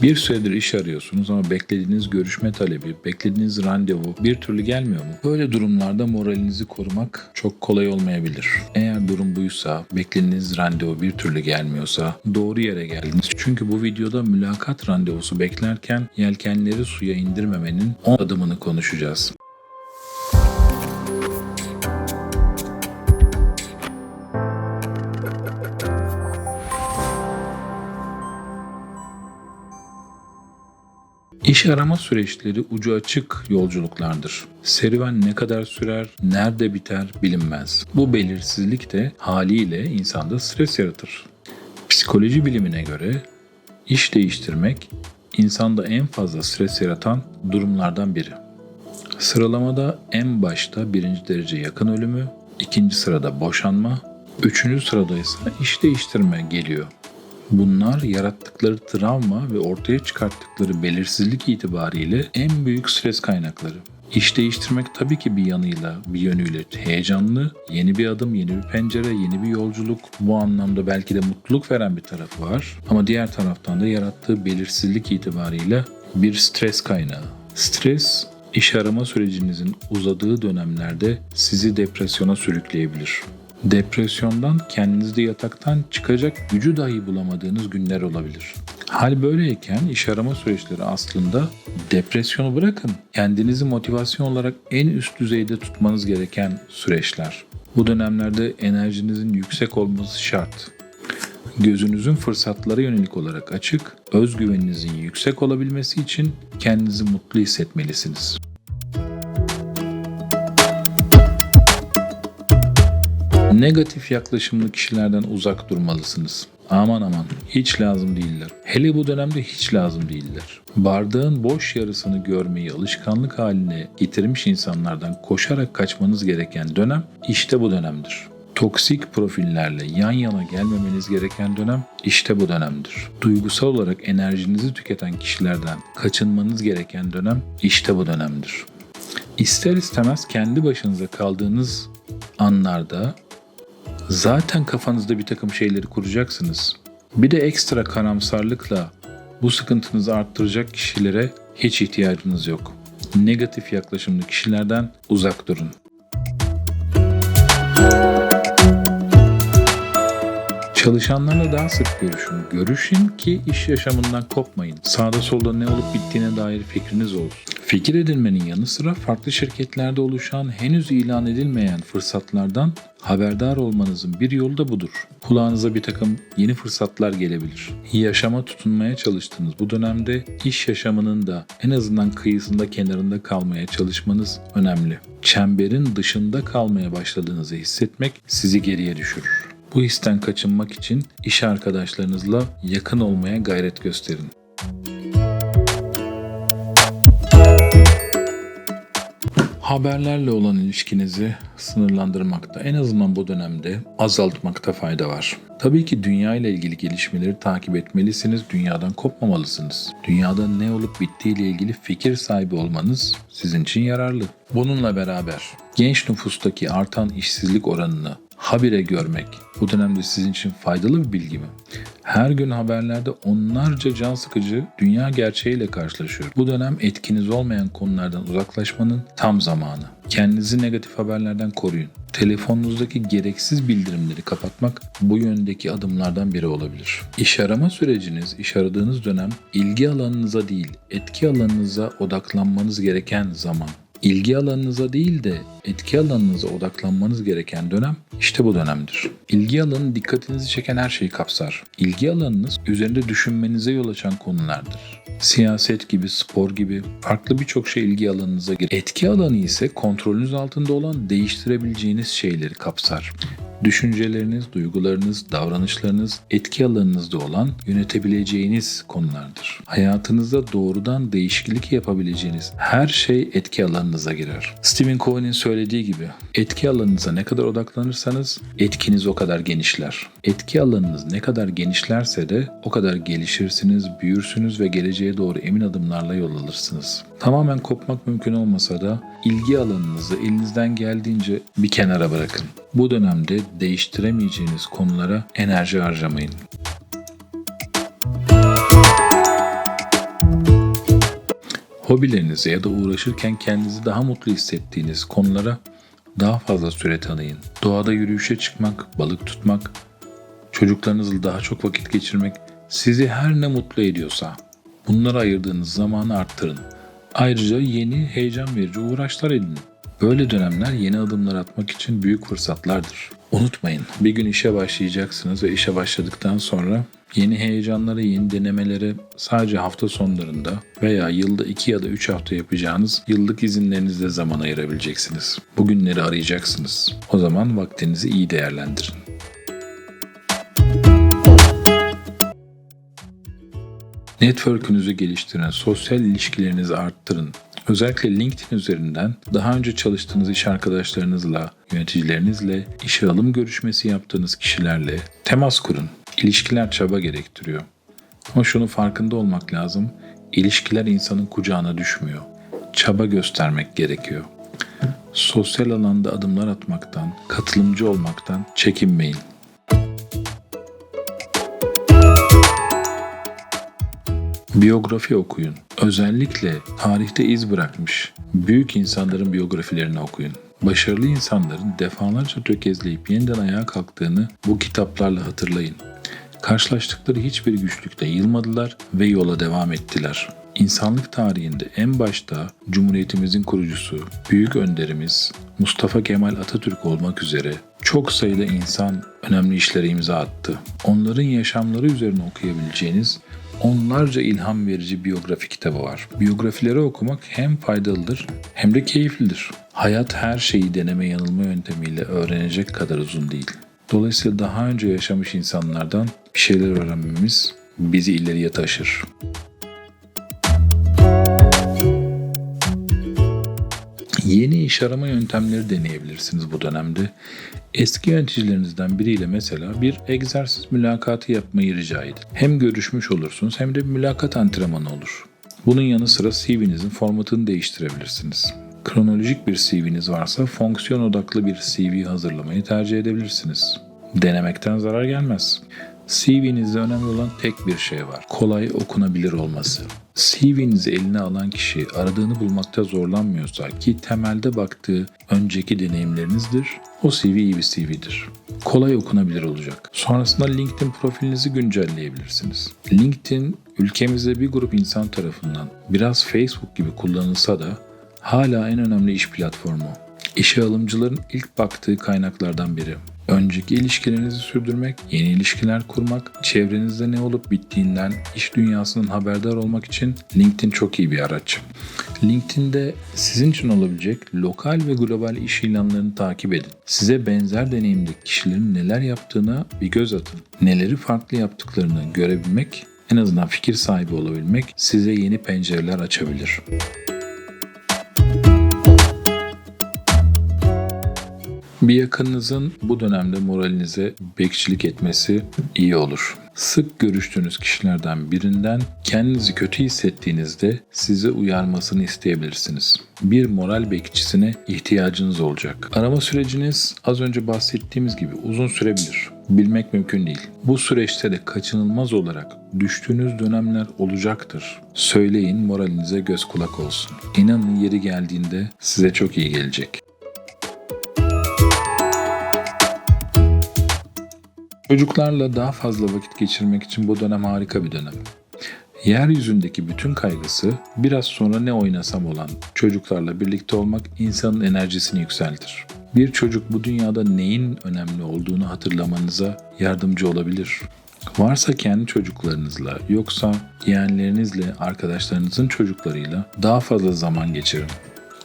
Bir süredir iş arıyorsunuz ama beklediğiniz görüşme talebi, beklediğiniz randevu bir türlü gelmiyor mu? Böyle durumlarda moralinizi korumak çok kolay olmayabilir. Eğer durum buysa, beklediğiniz randevu bir türlü gelmiyorsa doğru yere geldiniz. Çünkü bu videoda mülakat randevusu beklerken yelkenleri suya indirmemenin 10 adımını konuşacağız. İş arama süreçleri ucu açık yolculuklardır. Serüven ne kadar sürer, nerede biter bilinmez. Bu belirsizlik de haliyle insanda stres yaratır. Psikoloji bilimine göre iş değiştirmek insanda en fazla stres yaratan durumlardan biri. Sıralamada en başta 1. derece yakın ölümü, 2. sırada boşanma, 3. sırada ise iş değiştirme geliyor. Bunlar yarattıkları travma ve ortaya çıkarttıkları belirsizlik itibariyle en büyük stres kaynakları. İş değiştirmek tabii ki bir yönüyle heyecanlı, yeni bir adım, yeni bir pencere, yeni bir yolculuk. Bu anlamda belki de mutluluk veren bir tarafı var. Ama diğer taraftan da yarattığı belirsizlik itibariyle bir stres kaynağı. Stres, iş arama sürecinizin uzadığı dönemlerde sizi depresyona sürükleyebilir. Depresyondan kendinizde yataktan çıkacak gücü dahi bulamadığınız günler olabilir. Hal böyleyken iş arama süreçleri aslında depresyonu bırakın, kendinizi motivasyon olarak en üst düzeyde tutmanız gereken süreçler. Bu dönemlerde enerjinizin yüksek olması şart. Gözünüzün fırsatlara yönelik olarak açık, özgüveninizin yüksek olabilmesi için kendinizi mutlu hissetmelisiniz. Negatif yaklaşımlı kişilerden uzak durmalısınız. Aman hiç lazım değiller. Hele bu dönemde hiç lazım değiller. Bardağın boş yarısını görmeyi alışkanlık haline getirmiş insanlardan koşarak kaçmanız gereken dönem işte bu dönemdir. Toksik profillerle yan yana gelmemeniz gereken dönem işte bu dönemdir. Duygusal olarak enerjinizi tüketen kişilerden kaçınmanız gereken dönem işte bu dönemdir. İster istemez kendi başınıza kaldığınız anlarda zaten kafanızda bir takım şeyleri kuracaksınız. Bir de ekstra karamsarlıkla bu sıkıntınızı arttıracak kişilere hiç ihtiyacınız yok. Negatif yaklaşımlı kişilerden uzak durun. Çalışanlarla daha sık görüşün. Görüşün ki iş yaşamından kopmayın. Sağda solda ne olup bittiğine dair fikriniz olsun. Fikir edinmenin yanı sıra farklı şirketlerde oluşan henüz ilan edilmeyen fırsatlardan haberdar olmanızın bir yolu da budur. Kulağınıza bir takım yeni fırsatlar gelebilir. Yaşama tutunmaya çalıştığınız bu dönemde iş yaşamının da en azından kıyısında kenarında kalmaya çalışmanız önemli. Çemberin dışında kalmaya başladığınızı hissetmek sizi geriye düşürür. Bu histen kaçınmak için iş arkadaşlarınızla yakın olmaya gayret gösterin. Haberlerle olan ilişkinizi sınırlandırmakta, en azından bu dönemde azaltmakta fayda var. Tabii ki dünya ile ilgili gelişmeleri takip etmelisiniz, dünyadan kopmamalısınız. Dünyada ne olup bittiği ile ilgili fikir sahibi olmanız sizin için yararlı. Bununla beraber genç nüfustaki artan işsizlik oranını habire görmek bu dönemde sizin için faydalı bir bilgi mi? Her gün haberlerde onlarca can sıkıcı dünya gerçeğiyle karşılaşıyor. Bu dönem etkiniz olmayan konulardan uzaklaşmanın tam zamanı. Kendinizi negatif haberlerden koruyun. Telefonunuzdaki gereksiz bildirimleri kapatmak bu yöndeki adımlardan biri olabilir. İş arama süreciniz, iş aradığınız dönem ilgi alanınıza değil, etki alanınıza odaklanmanız gereken zaman. İlgi alanınıza değil de etki alanınıza odaklanmanız gereken dönem işte bu dönemdir. İlgi alanı dikkatinizi çeken her şeyi kapsar. İlgi alanınız üzerinde düşünmenize yol açan konulardır. Siyaset gibi, spor gibi farklı birçok şey ilgi alanınıza girer. Etki alanı ise kontrolünüz altında olan değiştirebileceğiniz şeyleri kapsar. Düşünceleriniz, duygularınız, davranışlarınız etki alanınızda olan yönetebileceğiniz konulardır. Hayatınızda doğrudan değişiklik yapabileceğiniz her şey etki alanınıza girer. Stephen Covey'nin söylediği gibi etki alanınıza ne kadar odaklanırsanız etkiniz o kadar genişler. Etki alanınız ne kadar genişlerse de o kadar gelişirsiniz, büyürsünüz ve geleceğe doğru emin adımlarla yol alırsınız. Tamamen kopmak mümkün olmasa da ilgi alanınızı elinizden geldiğince bir kenara bırakın. Bu dönemde değiştiremeyeceğiniz konulara enerji harcamayın. Hobilerinize ya da uğraşırken kendinizi daha mutlu hissettiğiniz konulara daha fazla süre tanıyın. Doğada yürüyüşe çıkmak, balık tutmak, çocuklarınızla daha çok vakit geçirmek sizi her ne mutlu ediyorsa bunlara ayırdığınız zamanı arttırın. Ayrıca yeni, heyecan verici uğraşlar edinin. Böyle dönemler yeni adımlar atmak için büyük fırsatlardır. Unutmayın, bir gün işe başlayacaksınız ve işe başladıktan sonra yeni heyecanlara, yeni denemelere sadece hafta sonlarında veya yılda 2 ya da 3 hafta yapacağınız yıllık izinlerinizde zaman ayırabileceksiniz. Bu günleri arayacaksınız. O zaman vaktinizi iyi değerlendirin. Network'ünüzü geliştirin, sosyal ilişkilerinizi arttırın. Özellikle LinkedIn üzerinden daha önce çalıştığınız iş arkadaşlarınızla, yöneticilerinizle, işe alım görüşmesi yaptığınız kişilerle temas kurun. İlişkiler çaba gerektiriyor. Ama şunu farkında olmak lazım, İlişkiler insanın kucağına düşmüyor. Çaba göstermek gerekiyor. Sosyal alanda adımlar atmaktan, katılımcı olmaktan çekinmeyin. Biyografi okuyun. Özellikle tarihte iz bırakmış büyük insanların biyografilerini okuyun. Başarılı insanların defalarca tökezleyip yeniden ayağa kalktığını bu kitaplarla hatırlayın. Karşılaştıkları hiçbir güçlükte yılmadılar ve yola devam ettiler. İnsanlık tarihinde en başta Cumhuriyetimizin kurucusu, büyük önderimiz Mustafa Kemal Atatürk olmak üzere çok sayıda insan önemli işlere imza attı. Onların yaşamları üzerine okuyabileceğiniz onlarca ilham verici biyografi kitabı var. Biyografileri okumak hem faydalıdır hem de keyiflidir. Hayat her şeyi deneme yanılma yöntemiyle öğrenecek kadar uzun değil. Dolayısıyla daha önce yaşamış insanlardan bir şeyler öğrenmemiz bizi ileriye taşır. Yeni iş arama yöntemleri deneyebilirsiniz bu dönemde. Eski yöneticilerinizden biriyle mesela bir egzersiz mülakatı yapmayı rica edin. Hem görüşmüş olursunuz hem de bir mülakat antrenmanı olur. Bunun yanı sıra CV'nizin formatını değiştirebilirsiniz. Kronolojik bir CV'niz varsa fonksiyon odaklı bir CV hazırlamayı tercih edebilirsiniz. Denemekten zarar gelmez. CV'nizde önemli olan tek bir şey var. Kolay okunabilir olması. CV'nizi eline alan kişi aradığını bulmakta zorlanmıyorsa ki temelde baktığı önceki deneyimlerinizdir, o CV iyi bir CV'dir. Kolay okunabilir olacak. Sonrasında LinkedIn profilinizi güncelleyebilirsiniz. LinkedIn ülkemizde bir grup insan tarafından biraz Facebook gibi kullanılsa da hala en önemli iş platformu. İşe alımcıların ilk baktığı kaynaklardan biri. Önceki ilişkilerinizi sürdürmek, yeni ilişkiler kurmak, çevrenizde ne olup bittiğinden, iş dünyasının haberdar olmak için LinkedIn çok iyi bir araç. LinkedIn'de sizin için olabilecek lokal ve global iş ilanlarını takip edin. Size benzer deneyimdeki kişilerin neler yaptığına bir göz atın. Neleri farklı yaptıklarını görebilmek, en azından fikir sahibi olabilmek size yeni pencereler açabilir. Bir yakınınızın bu dönemde moralinize bekçilik etmesi iyi olur. Sık görüştüğünüz kişilerden birinden kendinizi kötü hissettiğinizde sizi uyarmasını isteyebilirsiniz. Bir moral bekçisine ihtiyacınız olacak. Arama süreciniz az önce bahsettiğimiz gibi uzun sürebilir. Bilmek mümkün değil. Bu süreçte de kaçınılmaz olarak düştüğünüz dönemler olacaktır. Söyleyin, moralinize göz kulak olsun. İnanın yeri geldiğinde size çok iyi gelecek. Çocuklarla daha fazla vakit geçirmek için bu dönem harika bir dönem. Yeryüzündeki bütün kaygısı biraz sonra ne oynasam olan çocuklarla birlikte olmak insanın enerjisini yükseltir. Bir çocuk bu dünyada neyin önemli olduğunu hatırlamanıza yardımcı olabilir. Varsa kendi çocuklarınızla, yoksa yeğenlerinizle, arkadaşlarınızın çocuklarıyla daha fazla zaman geçirin.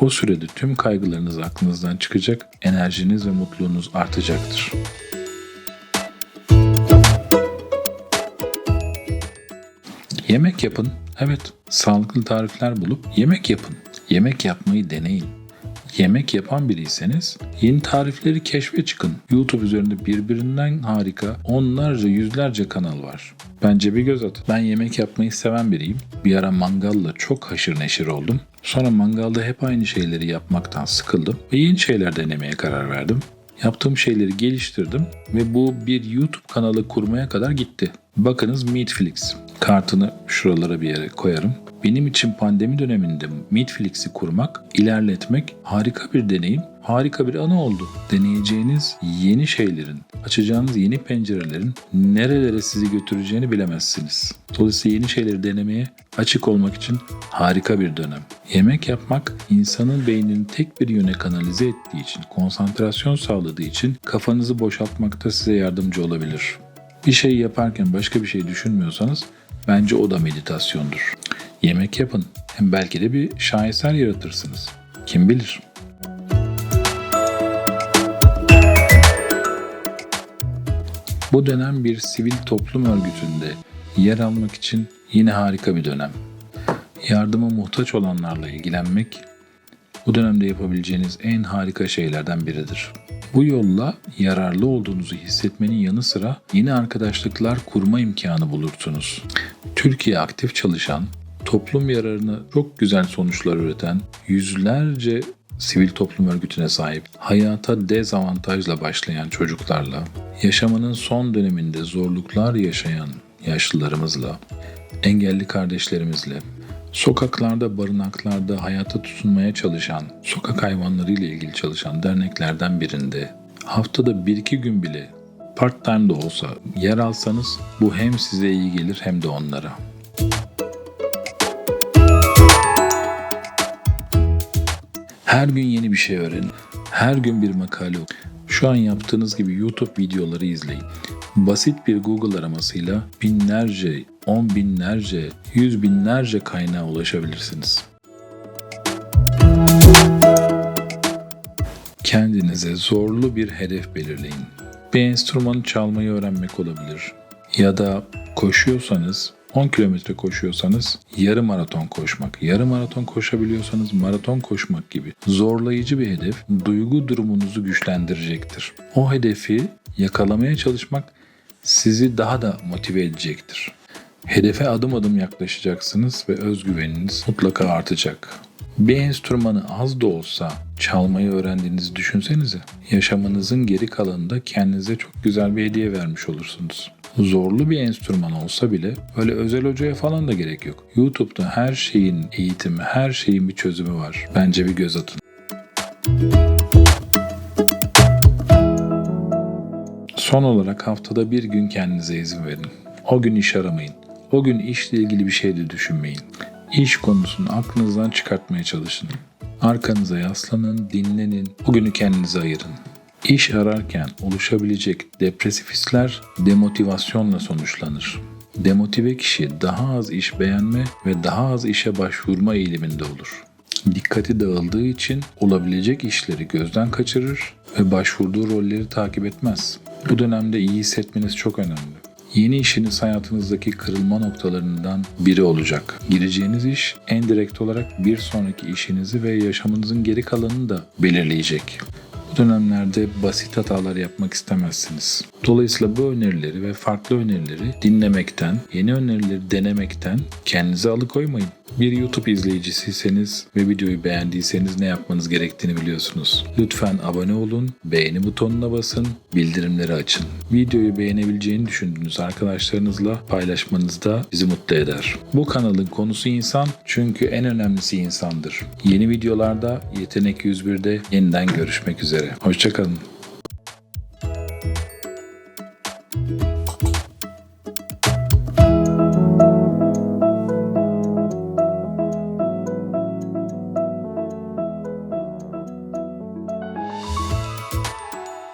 O sürede tüm kaygılarınız aklınızdan çıkacak, enerjiniz ve mutluluğunuz artacaktır. Yemek yapın. Evet, sağlıklı tarifler bulup yemek yapın. Yemek yapmayı deneyin. Yemek yapan biriyseniz yeni tarifleri keşfe çıkın. YouTube üzerinde birbirinden harika onlarca yüzlerce kanal var. Bence bir göz atın. Ben yemek yapmayı seven biriyim. Bir ara mangalla çok haşır neşir oldum. Sonra mangalda hep aynı şeyleri yapmaktan sıkıldım ve yeni şeyler denemeye karar verdim. Yaptığım şeyleri geliştirdim ve bu bir YouTube kanalı kurmaya kadar gitti. Bakınız Meetflix. Kartını şuralara bir yere koyarım. Benim için pandemi döneminde Meetflix'i kurmak, ilerletmek harika bir deneyim, harika bir anı oldu. Deneyeceğiniz yeni şeylerin, açacağınız yeni pencerelerin nerelere sizi götüreceğini bilemezsiniz. Dolayısıyla yeni şeyleri denemeye açık olmak için harika bir dönem. Yemek yapmak insanın beynini tek bir yöne kanalize ettiği için, konsantrasyon sağladığı için kafanızı boşaltmakta size yardımcı olabilir. Bir şey yaparken başka bir şey düşünmüyorsanız bence o da meditasyondur. Yemek yapın. Hem belki de bir şaheser yaratırsınız. Kim bilir? Bu dönem bir sivil toplum örgütünde yer almak için yine harika bir dönem. Yardıma muhtaç olanlarla ilgilenmek bu dönemde yapabileceğiniz en harika şeylerden biridir. Bu yolla yararlı olduğunuzu hissetmenin yanı sıra yeni arkadaşlıklar kurma imkanı bulursunuz. Türkiye aktif çalışan, toplum yararına çok güzel sonuçlar üreten yüzlerce sivil toplum örgütüne sahip, hayata dezavantajla başlayan çocuklarla, yaşamının son döneminde zorluklar yaşayan yaşlılarımızla, engelli kardeşlerimizle, sokaklarda, barınaklarda hayata tutunmaya çalışan, sokak hayvanlarıyla ilgili çalışan derneklerden birinde haftada 1-2 gün bile part-time de olsa yer alsanız bu hem size iyi gelir hem de onlara. Her gün yeni bir şey öğrenin. Her gün bir makale okuyun. Şu an yaptığınız gibi YouTube videoları izleyin. Basit bir Google aramasıyla binlerce, 10 binlerce, 100 binlerce kaynağa ulaşabilirsiniz. Kendinize zorlu bir hedef belirleyin. Bir enstrümanı çalmayı öğrenmek olabilir. Ya da koşuyorsanız, 10 kilometre koşuyorsanız yarım maraton koşmak, yarım maraton koşabiliyorsanız maraton koşmak gibi zorlayıcı bir hedef duygu durumunuzu güçlendirecektir. O hedefi yakalamaya çalışmak sizi daha da motive edecektir. Hedefe adım adım yaklaşacaksınız ve özgüveniniz mutlaka artacak. Bir enstrümanı az da olsa çalmayı öğrendiğinizi düşünsenize. Yaşamınızın geri kalanında kendinize çok güzel bir hediye vermiş olursunuz. Zorlu bir enstrüman olsa bile öyle özel hocaya falan da gerek yok. YouTube'da her şeyin eğitimi, her şeyin bir çözümü var. Bence bir göz atın. Son olarak haftada bir gün kendinize izin verin. O gün iş aramayın. O gün işle ilgili bir şey de düşünmeyin. İş konusunu aklınızdan çıkartmaya çalışın. Arkanıza yaslanın, dinlenin, o günü kendinize ayırın. İş ararken oluşabilecek depresif hisler demotivasyonla sonuçlanır. Demotive kişi daha az iş beğenme ve daha az işe başvurma eğiliminde olur. Dikkati dağıldığı için olabilecek işleri gözden kaçırır ve başvurduğu rolleri takip etmez. Bu dönemde iyi hissetmeniz çok önemli. Yeni işiniz hayatınızdaki kırılma noktalarından biri olacak. Gireceğiniz iş en direkt olarak bir sonraki işinizi ve yaşamınızın geri kalanını da belirleyecek. Bu dönemlerde basit hatalar yapmak istemezsiniz. Dolayısıyla bu önerileri ve farklı önerileri dinlemekten, yeni önerileri denemekten kendinizi alıkoymayın. Bir YouTube izleyicisiyseniz ve videoyu beğendiyseniz ne yapmanız gerektiğini biliyorsunuz. Lütfen abone olun, beğeni butonuna basın, bildirimleri açın. Videoyu beğenebileceğini düşündüğünüz arkadaşlarınızla paylaşmanız da bizi mutlu eder. Bu kanalın konusu insan çünkü en önemlisi insandır. Yeni videolarda Yetenek 101'de yeniden görüşmek üzere. Hoşça kalın.